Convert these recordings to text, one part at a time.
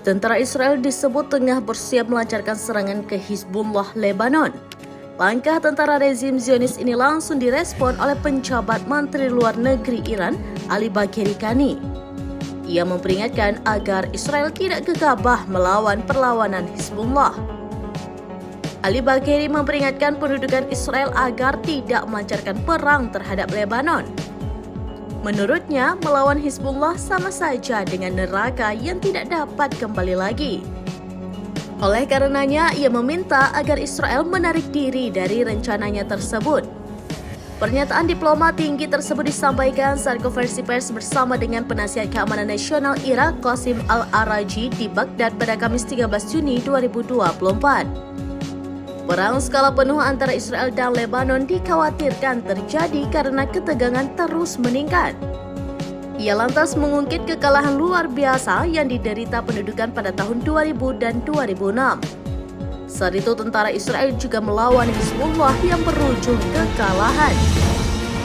Tentara Israel disebut tengah bersiap melancarkan serangan ke Hizbullah Lebanon. Langkah tentara rezim Zionis ini langsung direspon oleh penjabat Menteri Luar Negeri Iran, Ali Bagheri Kani. Ia memperingatkan agar Israel tidak gegabah melawan perlawanan Hizbullah. Ali Bagheri memperingatkan pendudukan Israel agar tidak melancarkan perang terhadap Lebanon. Menurutnya, melawan Hizbullah sama saja dengan neraka yang tidak dapat kembali lagi. Oleh karenanya, ia meminta agar Israel menarik diri dari rencananya tersebut. Pernyataan diplomat tinggi tersebut disampaikan saat konferensi pers bersama dengan Penasihat Keamanan Nasional Irak Qasim Al-Araji di Baghdad pada Kamis 13 Juni 2024. Perang skala penuh antara Israel dan Lebanon dikhawatirkan terjadi karena ketegangan terus meningkat. Ia lantas mengungkit kekalahan luar biasa yang diderita pendudukan pada tahun 2000 dan 2006. Saat itu tentara Israel juga melawan Hizbullah yang berujung kekalahan.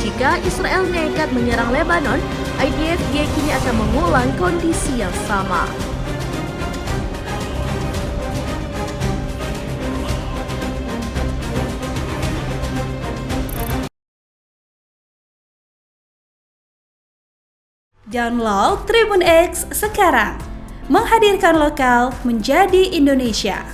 Jika Israel nekat menyerang Lebanon, IDF yakini akan mengulang kondisi yang sama. Download Tribun X sekarang, menghadirkan lokal menjadi Indonesia.